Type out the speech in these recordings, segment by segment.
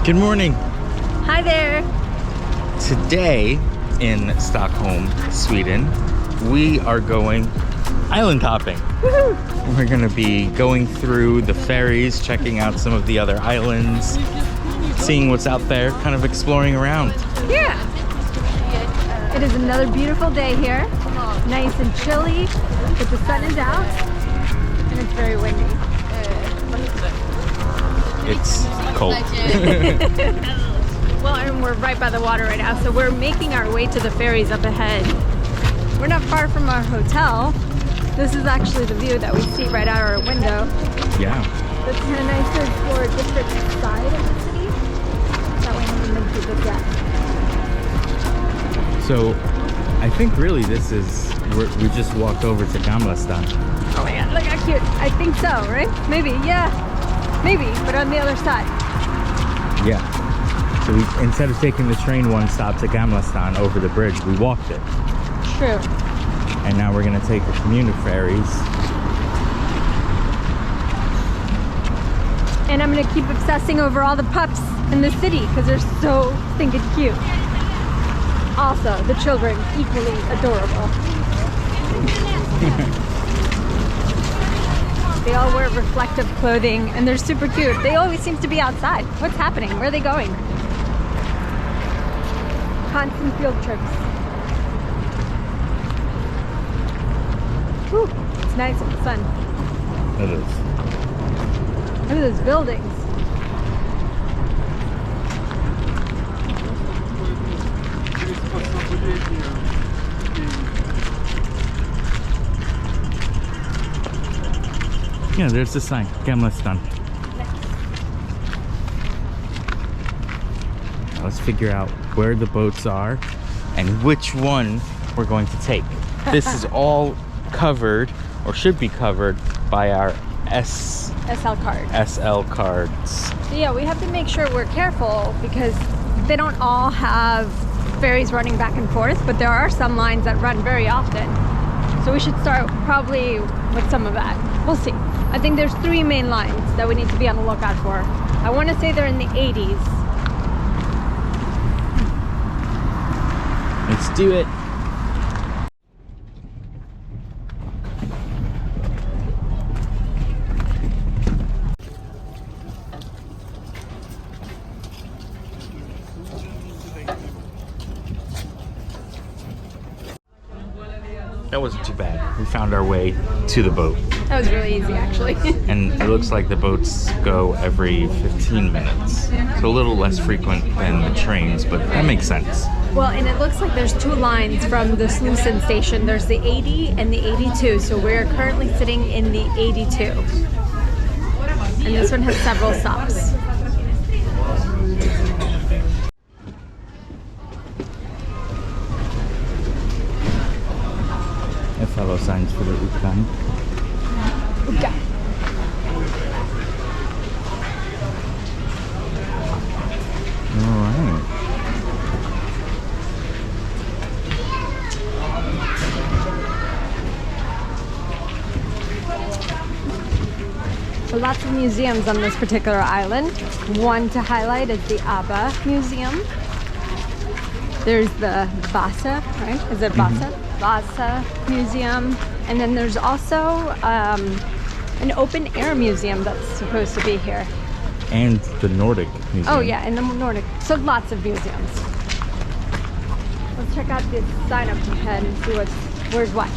Good morning. Hi there. Today in Stockholm, Sweden, we are going island hopping. Woohoo! We're gonna be going through the ferries, checking out some of the other islands, seeing what's out there, kind of exploring around. Yeah. It is another beautiful day here. Nice and chilly, but the sun is out and it's very windy. It's cold. Well, and we're right by the water right now, so we're making our way to the ferries up ahead. We're not far from our hotel. This is actually the view that we see right out our window. Yeah. It's kind of nice to explore a different side of the city. That way I haven't been to this yet. So, I think really this is, we just walked over to Gamla Stan. Oh my god, look how cute. I think so, right? Maybe, yeah. Maybe, but on the other side. Yeah. So we, instead of taking the train one stop to Gamla Stan over the bridge, we walked it. True. And now we're gonna take the commuter ferries. And I'm gonna keep obsessing over all the pups in the city because they're so stinking cute. Also, the children, equally adorable. They all wear reflective clothing and they're super cute. They always seem to be outside. What's happening? Where are they going? Constant field trips. Whew, it's nice in the sun. It is. Look at those buildings. Yeah, there's the sign, Gamla Stan. Now let's figure out where the boats are and which one we're going to take. This is all covered, or should be covered, by our SL card. SL cards. So yeah, we have to make sure we're careful because they don't all have ferries running back and forth, but there are some lines that run very often. So we should start probably with some of that. We'll see. I think there's 3 main lines that we need to be on the lookout for. I want to say they're in the 80s. Let's do it. That wasn't too bad. We found our way to the boat. That was really easy, actually. And it looks like the boats go every 15 minutes. So a little less frequent than the trains, but that makes sense. Well, and it looks like there's 2 lines from the Slussen station. There's the 80 and the 82. So we're currently sitting in the 82. And this one has several stops. I follow signs for the Utkan. Okay. Alright. So lots of museums on this particular island. One to highlight is the Abba Museum. There's the Vasa, right? Is it Vasa? Vasa Museum. And then there's also an open air museum that's supposed to be here. And the Nordic Museum. Oh yeah, and the Nordic. So lots of museums. Let's check out this sign up ahead and see where's what.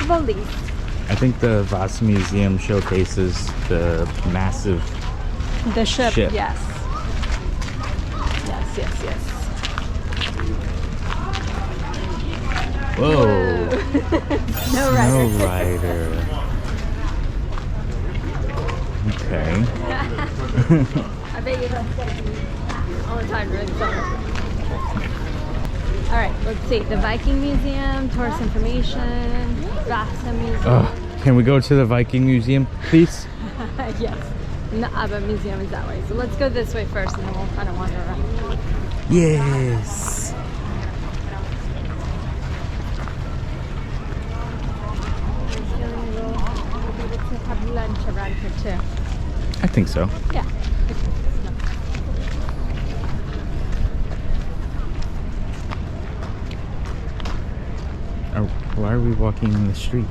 Volleys. I think the Vasa Museum showcases the massive The ship, ship. yes. Yes. Whoa. No rider. Snow Rider. Okay. I bet you that's gonna be all the time during summer. Alright, let's see. The Viking Museum, tourist information, Vasa Museum. Can we go to the Viking Museum, please? Yes. And the Abba Museum is that way. So let's go this way first and then we'll kind of wander around. Yes. Have lunch around here too. I think so. Yeah. Why are we walking in the street?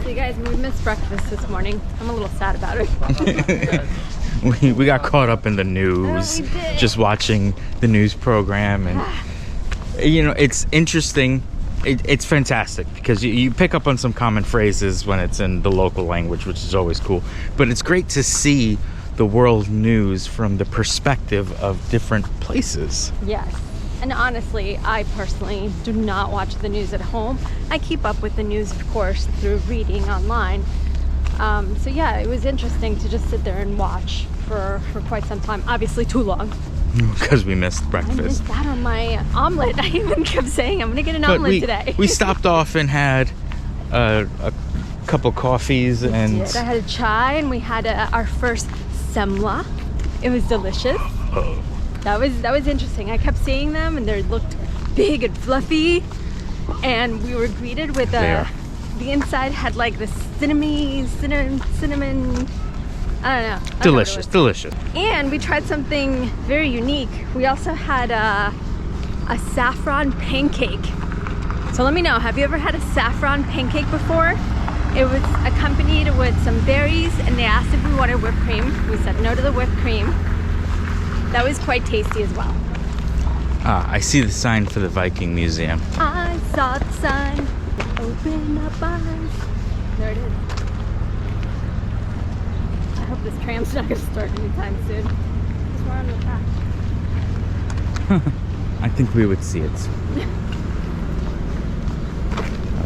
So you guys, we missed breakfast this morning. I'm a little sad about it. we got caught up in the news, we did. just watching the news program, and you know, it's interesting. It's fantastic because you pick up on some common phrases when it's in the local language, which is always cool. But it's great to see the world news from the perspective of different places. Yes. And honestly, I personally do not watch the news at home. I keep up with the news, of course, through reading online. So yeah, it was interesting to just sit there and watch for quite some time. Obviously too long. Because we missed I breakfast. missed that on my omelet. I even kept saying I'm gonna get an omelet today. We stopped off and had a couple coffees and... I had a chai and we had our first Semla. It was delicious. Oh. That was interesting. I kept seeing them and they looked big and fluffy, and we were greeted with the inside had like the cinnamon. I don't know. Delicious. And we tried something very unique. We also had a saffron pancake. So let me know, have you ever had a saffron pancake before? It was accompanied with some berries, and they asked if we wanted whipped cream. We said no to the whipped cream. That was quite tasty as well. Ah, I see the sign for the Viking Museum. I saw the sign. Open up eyes. There it is. I hope this tram's not going to start anytime soon. Because we're on the track. I think we would see it.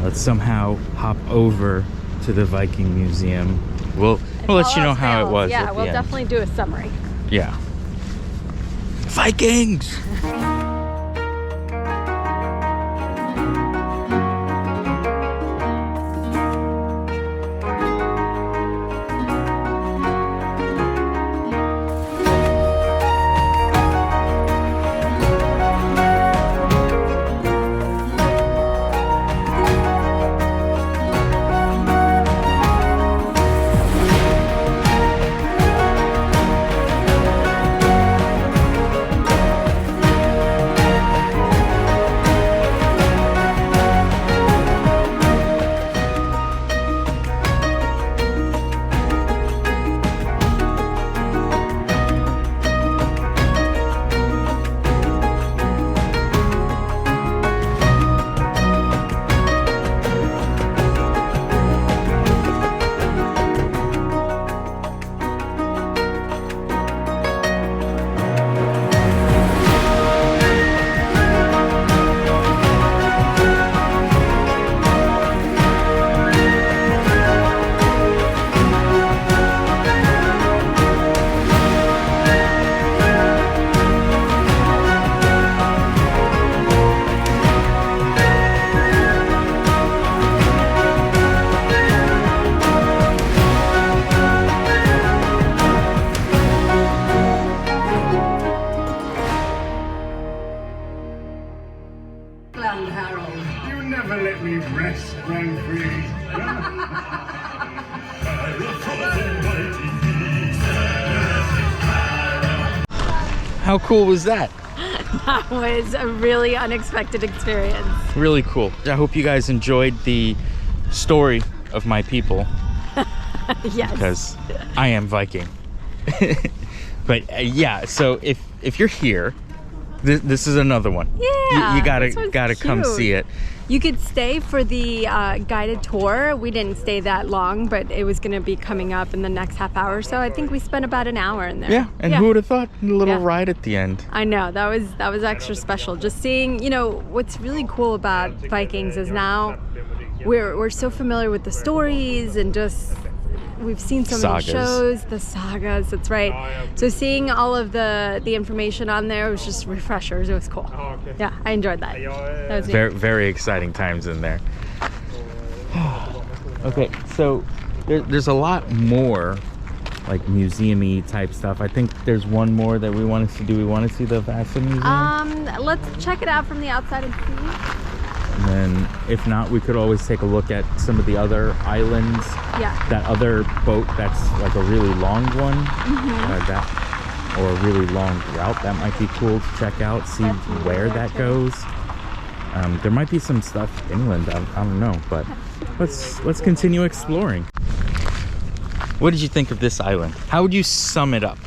Let's somehow hop over to the Viking Museum. We'll let you know how it was. Yeah, at we'll the end. definitely do a summary. Yeah. Vikings! How cool was that? That was a really unexpected experience. Really cool. I hope you guys enjoyed the story of my people. Yes. Because I am Viking. But yeah, so if you're here, this is another one. Yeah, you gotta come see it. You could stay for the guided tour. We didn't stay that long, but it was gonna be coming up in the next half hour. So I think we spent about an hour in there. Yeah, and who would have thought a little ride at the end? I know, that was extra special. Just seeing, you know, what's really cool about Vikings is now we're so familiar with the stories and just we've seen so many shows, the sagas, that's right. So seeing all of the information on there was just refreshers. It was cool. Yeah, I enjoyed that. That was very, very exciting times in there. Okay, so there's a lot more like museum-y type stuff. I think there's one more that we want to see. Do we want to see the Vasa Museum? Let's check it out from the outside and see. And then if not, we could always take a look at some of the other islands. Yeah. That other boat that's like a really long one. Or a really long route. That might be cool to check out, see where that goes. There might be some stuff inland, I don't know, but let's continue exploring. What did you think of this island? How would you sum it up?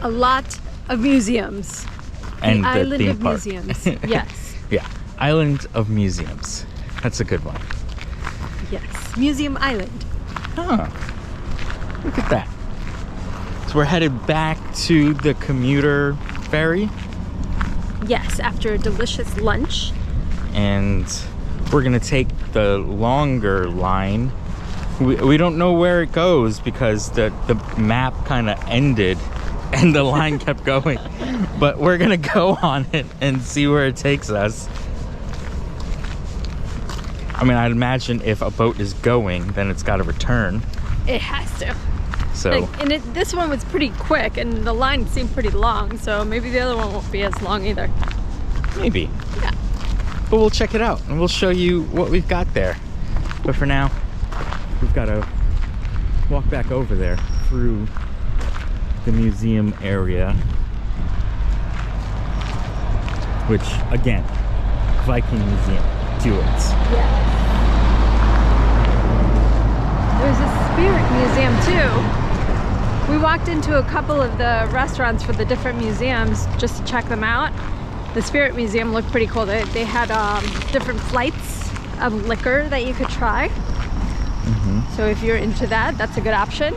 A lot of museums. And the island theme of park. museums. Yes. Yeah, island of museums. That's a good one. Yes. Museum Island. Huh. Look at that. So we're headed back to the commuter ferry. Yes, after a delicious lunch. And we're gonna take the longer line. We don't know where it goes because the map kind of ended and the line kept going. But we're gonna go on it and see where it takes us. I mean, I'd imagine if a boat is going, then it's gotta return. It has to. So, this one was pretty quick and the line seemed pretty long, so maybe the other one won't be as long either. maybe. Yeah. But we'll check it out and we'll show you what we've got there. But for now, we've got to walk back over there through the museum area. Which, again, Viking Museum. Do it. Yeah. There's a spirit museum too. We walked into a couple of the restaurants for the different museums just to check them out. The spirit museum looked pretty cool. They had different flights of liquor that you could try. So if you're into that, that's a good option.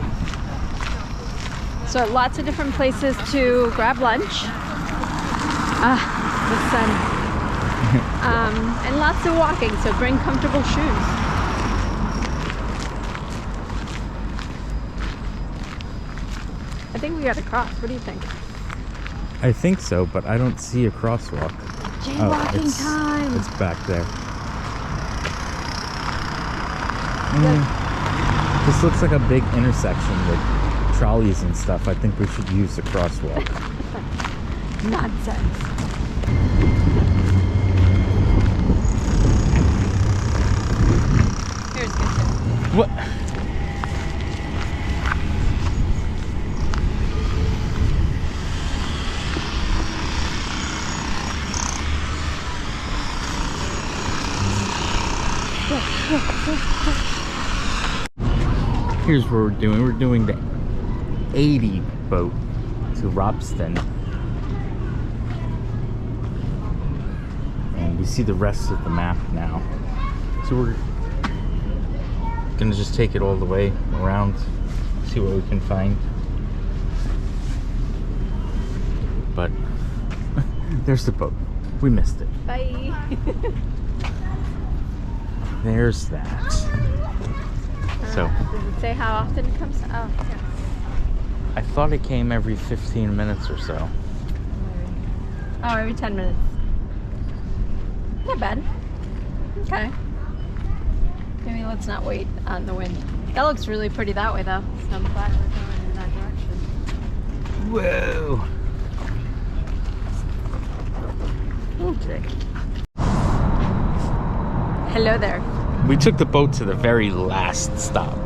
So lots of different places to grab lunch. The sun. And lots of walking, so bring comfortable shoes. I think we got to cross. What do you think? I think so, but I don't see a crosswalk. Jaywalking time. It's back there. This looks like a big intersection with trolleys and stuff. I think we should use the crosswalk. Nonsense. Here's good too. What? Here's what we're doing. We're doing the 80 boat to Ropsten. And we see the rest of the map now. So we're gonna just take it all the way around, see what we can find. But there's the boat. We missed it. Bye. There's that. So does it say how often it comes? Oh, yeah. I thought it came every 15 minutes or so. Oh, every 10 minutes. Not bad. Okay. Maybe let's not wait on the wind. That looks really pretty that way though. So I'm glad we're going in that direction. Whoa. Okay. Hello there. We took the boat to the very last stop.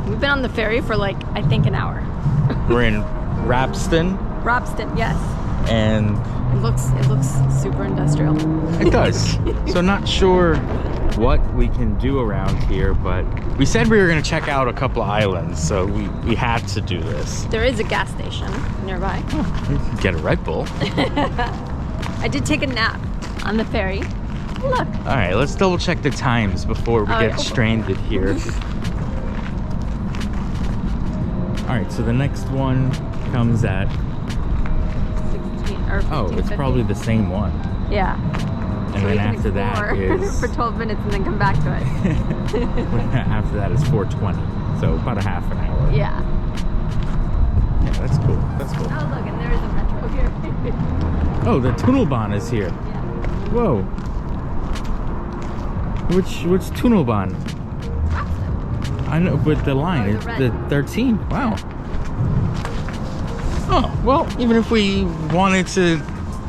We've been on the ferry for like, I think an hour. We're in Ropsten. Ropsten, yes. And it looks super industrial. it does. So not sure what we can do around here, but we said we were going to check out a couple of islands, so we had to do this. There is a gas station nearby. Oh, we can get a Red Bull. I did take a nap on the ferry. Look. All right, let's double check the times before we get stranded here. All right, so the next one comes at 16 or 15, oh, it's 15. probably the same one. Yeah. And so then after that is for 12 minutes and then come back to it. after that is 4:20, so about a half an hour. Yeah. Yeah, that's cool. That's cool. Oh, look, and there is a metro here. Oh, the Tunnelbahn is here. Yeah. Whoa. Which Tunnelbahn? I know, but the line is the 13. Wow. Oh, well, even if we wanted to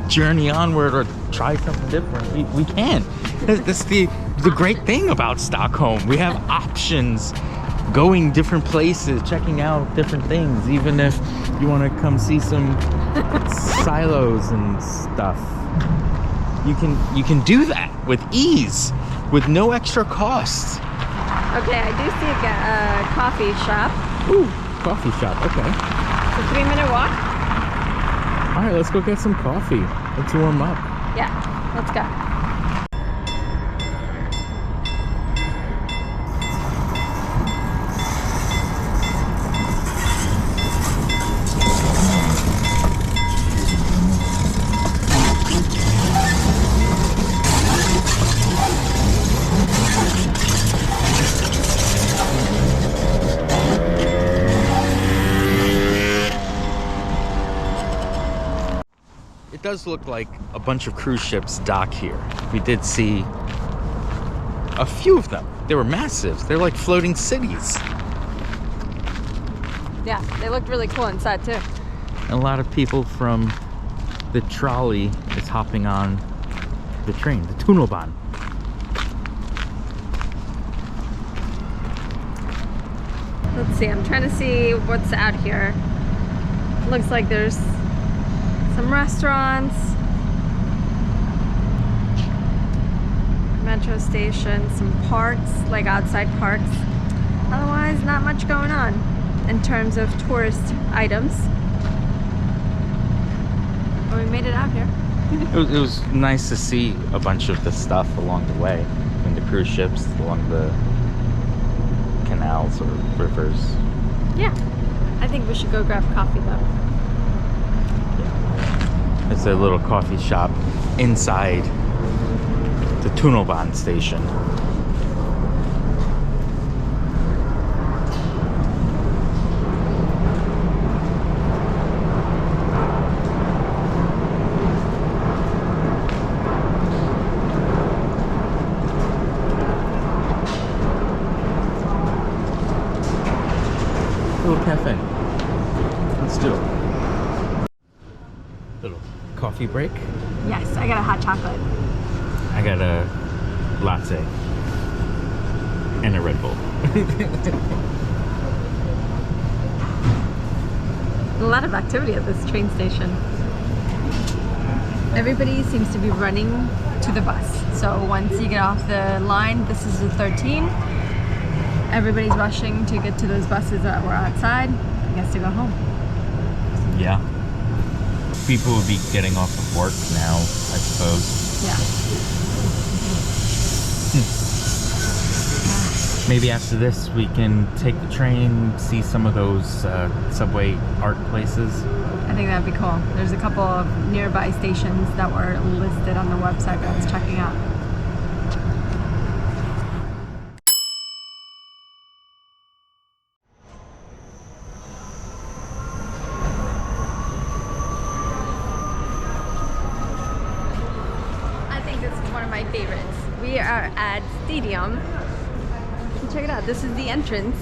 journey onward or try something different, we can. That's the great thing about Stockholm. We have options, going different places, checking out different things. Even if you want to come see some silos and stuff, you can do that with ease, with no extra cost. Okay, I do see a coffee shop. Ooh, coffee shop. Okay. It's a 3-minute walk. All right, let's go get some coffee. Let's warm up. Yeah, let's go. It does look like a bunch of cruise ships dock here. We did see a few of them. They were massive. They're like floating cities. Yeah, they looked really cool inside too. And a lot of people from the trolley is hopping on the train, the Tunnelbahn. Let's see, I'm trying to see what's out here. Looks like there's some restaurants, metro station, some parks, like outside parks. Otherwise, not much going on in terms of tourist items. But we made it out here. It was nice to see a bunch of the stuff along the way, in the cruise ships, along the canals or rivers. Yeah, I think we should go grab coffee though. It's a little coffee shop inside the Tunnelbahn station. Little cafe. Let's do it. Little coffee break. Yes, I got a hot chocolate. I got a latte and a Red Bull. A lot of activity at this train station. Everybody seems to be running to the bus. So once you get off the line, this is the 13. Everybody's rushing to get to those buses that were outside, I guess, to go home. Yeah. People will be getting off of work now, I suppose. Yeah. Maybe after this we can take the train, see some of those subway art places. I think that'd be cool. There's a couple of nearby stations that were listed on the website that I was checking out. Favorites. We are at Stadium. And check it out. This is the entrance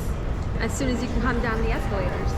as soon as you can come down the escalators.